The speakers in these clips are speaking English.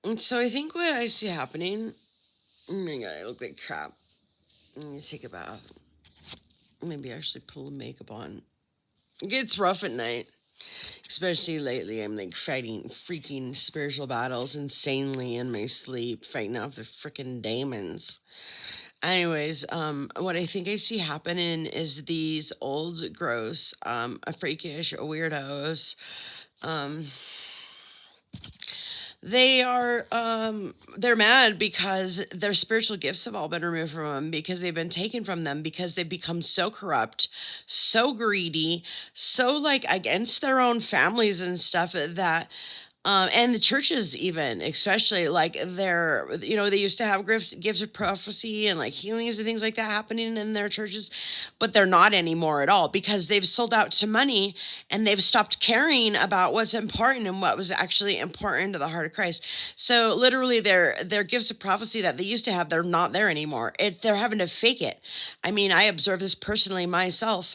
And so I think what I see happening, oh my god, I look like crap. I need to take a bath. Maybe actually put a little makeup on. It gets rough at night. Especially lately, I'm like fighting freaking spiritual battles insanely in my sleep, fighting off the freaking demons. Anyways, what I think I see happening is these old, gross, freakish weirdos. Um, they're mad because their spiritual gifts have all been removed from them because they've been taken from them because they've become so corrupt, so greedy, so like against their own families and stuff that and the churches even especially like they used to have gifts of prophecy and like healings and things like that happening in their churches, but they're not anymore at all because they've sold out to money and they've stopped caring about what's important and what was actually important to the heart of Christ. So literally their gifts of prophecy that they used to have, they're not there anymore. They're having to fake it. I mean, I observed this personally myself.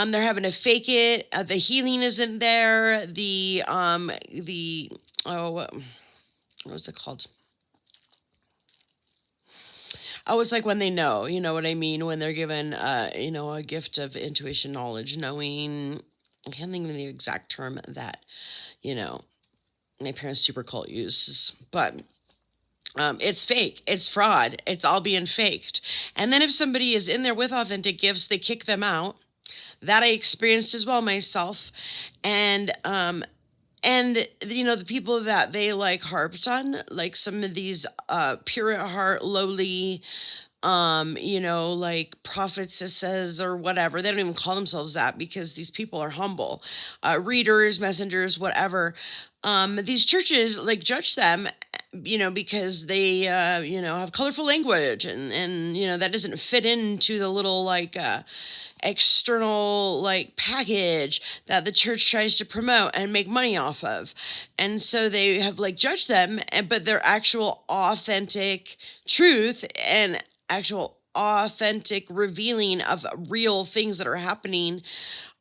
They're having to fake it. The healing isn't there. The oh, what was it called? Oh, it's like when they know, you know what I mean? When they're given, a gift of intuition, knowledge, knowing. I can't think of the exact term that, you know, my parents' super cult uses, but it's fake. It's fraud. It's all being faked. And then if somebody is in there with authentic gifts, they kick them out. That I experienced as well myself. And the people that they like harped on, like some of these pure at heart, lowly, like prophetesses or whatever. They don't even call themselves that because these people are humble, readers, messengers, whatever. These churches like judge them, because they, have colorful language and that doesn't fit into the little like, external like package that the church tries to promote and make money off of. And so they have like judged them, but their actual authentic truth and actual authentic revealing of real things that are happening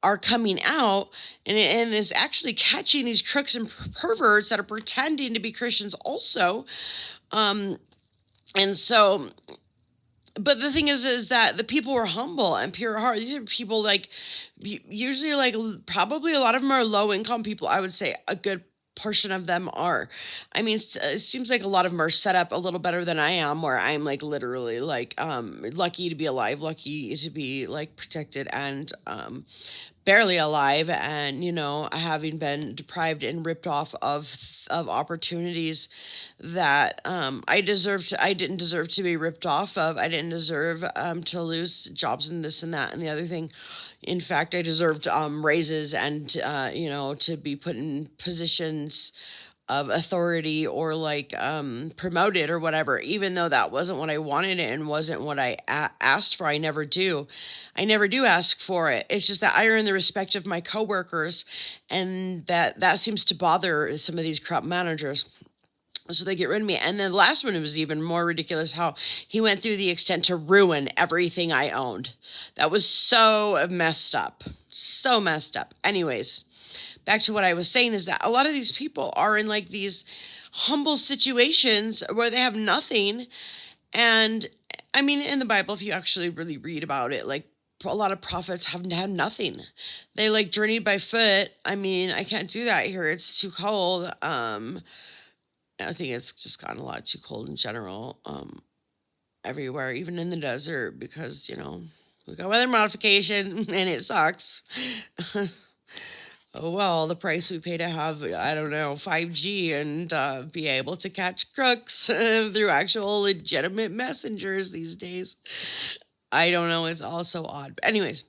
are coming out, and is actually catching these crooks and perverts that are pretending to be Christians also. And so, but the thing is that the people were humble and pure heart. These are people like usually like probably a lot of them are low income people. I would say a good portion of them are. I mean, it seems like a lot of them are set up a little better than I am, where I'm like literally like lucky to be alive, lucky to be like protected and barely alive, and having been deprived and ripped off of opportunities that I didn't deserve to be ripped off of. I didn't deserve to lose jobs and this and that and the other thing. In fact, I deserved raises and to be put in positions of authority or like promoted or whatever, even though that wasn't what I wanted and wasn't what I asked for. I never do ask for it. It's just that I earn the respect of my coworkers, and that seems to bother some of these corrupt managers, so they get rid of me. And then the last one was even more ridiculous, how he went through the extent to ruin everything I owned. That was so messed up. So messed up. Anyways, back to what I was saying is that a lot of these people are in like these humble situations where they have nothing. And I mean, in the Bible, if you actually really read about it, like a lot of prophets have had nothing. They like journeyed by foot. I mean, I can't do that here. It's too cold. I think it's just gotten a lot too cold in general, everywhere, even in the desert, because, we got weather modification and it sucks. Oh, well, the price we pay to have, I don't know, 5G and be able to catch crooks through actual legitimate messengers these days. I don't know. It's all so odd. But anyways,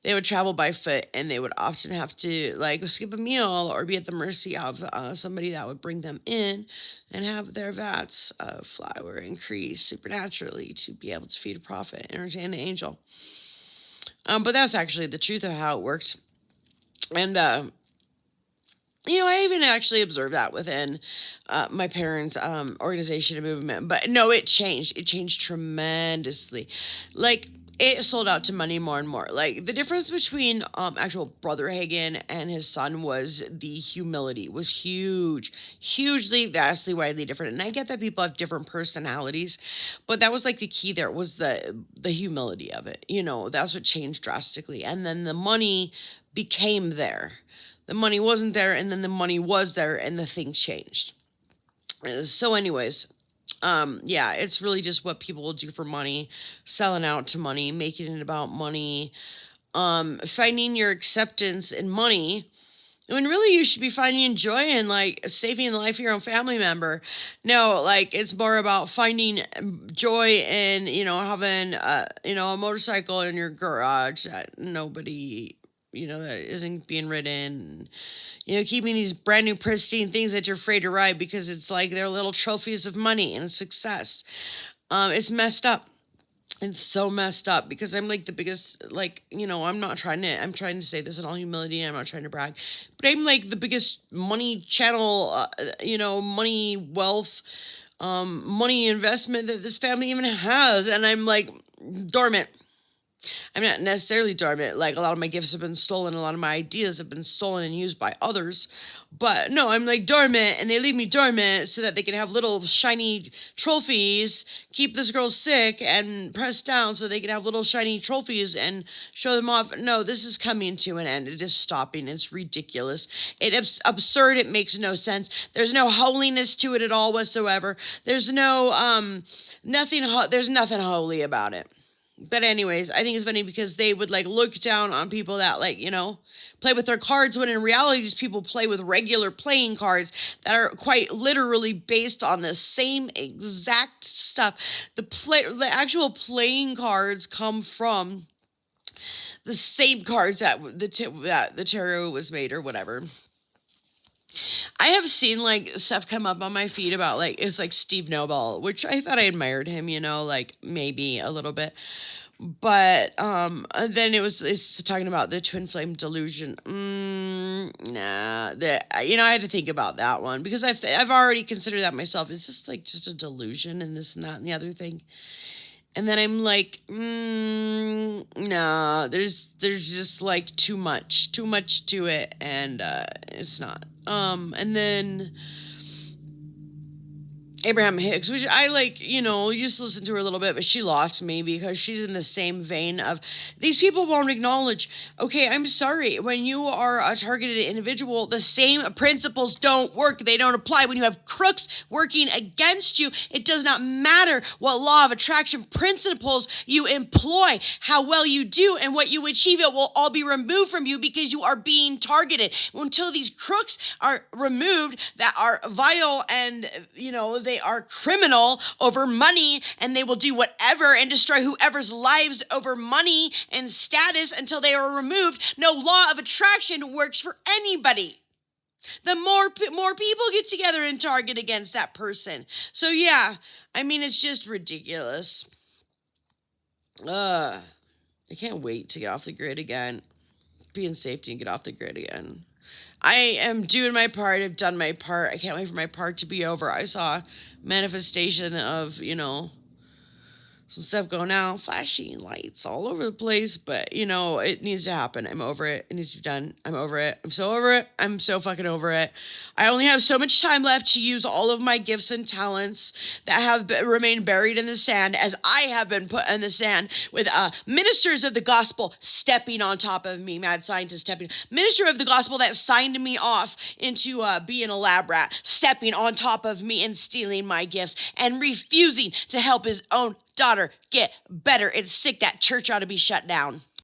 they would travel by foot and they would often have to like skip a meal or be at the mercy of somebody that would bring them in and have their vats of flour increase supernaturally to be able to feed a prophet and entertain an angel. But that's actually the truth of how it worked. And, I even actually observed that within my parents' organization and movement. But no, it changed. It changed tremendously. Like, it sold out to money more and more. Like the difference between actual Brother Hagen and his son was the humility was huge, hugely, vastly, widely different. And I get that people have different personalities, but that was like the key. There was the humility of it. You know, that's what changed drastically. And then the money became there. The money wasn't there, and then the money was there, and the thing changed. So, anyways, yeah, it's really just what people will do for money, selling out to money, making it about money, finding your acceptance in money when really you should be finding joy in like saving the life of your own family member. No, like it's more about finding joy in, having a motorcycle in your garage that nobody, that isn't being ridden, keeping these brand new pristine things that you're afraid to ride because it's like they're little trophies of money and success. It's messed up. It's so messed up because I'm like the biggest, like, I'm trying to say this in all humility and I'm not trying to brag, but I'm like the biggest money channel, money wealth, money investment that this family even has. And I'm like dormant. I'm not necessarily dormant. Like a lot of my gifts have been stolen. A lot of my ideas have been stolen and used by others. But no, I'm like dormant and they leave me dormant so that they can have little shiny trophies, keep this girl sick and press down so they can have little shiny trophies and show them off. No, this is coming to an end. It is stopping. It's ridiculous. It's absurd. It makes no sense. There's no holiness to it at all whatsoever. There's no, there's nothing holy about it. But anyways, I think it's funny because they would like look down on people that like, play with their cards when in reality these people play with regular playing cards that are quite literally based on the same exact stuff. The actual playing cards come from the same cards that the tarot was made or whatever. I have seen like stuff come up on my feed about like it's like Steve Noble, which I thought I admired him, like maybe a little bit. But then it's talking about the twin flame delusion. Nah, I had to think about that one because I've already considered that myself. Is this like just a delusion and this and that and the other thing? And then I'm like, nah, there's just like too much to it, and it's not. And then Abraham Hicks, which I like, used to listen to her a little bit, but she lost me because she's in the same vein of these people won't acknowledge, okay, I'm sorry. When you are a targeted individual, the same principles don't work. They don't apply. When you have crooks working against you, it does not matter what law of attraction principles you employ, how well you do, and what you achieve. It will all be removed from you because you are being targeted. Until these crooks are removed that are vile and, they are criminal over money and they will do whatever and destroy whoever's lives over money and status until they are removed. No law of attraction works for anybody. The more people get together and target against that person. So yeah, I mean, it's just ridiculous. I can't wait to get off the grid again. Be in safety and get off the grid again. I am doing my part. I've done my part. I can't wait for my part to be over. I saw manifestation of, some stuff going out, flashing lights all over the place, but it needs to happen. I'm over it. It needs to be done. I'm over it. I'm so over it. I'm so fucking over it. I only have so much time left to use all of my gifts and talents that have remained buried in the sand as I have been put in the sand with ministers of the gospel stepping on top of me, mad scientist stepping, minister of the gospel that signed me off into being a lab rat, stepping on top of me and stealing my gifts and refusing to help his own daughter get better. It's sick. That church ought to be shut down.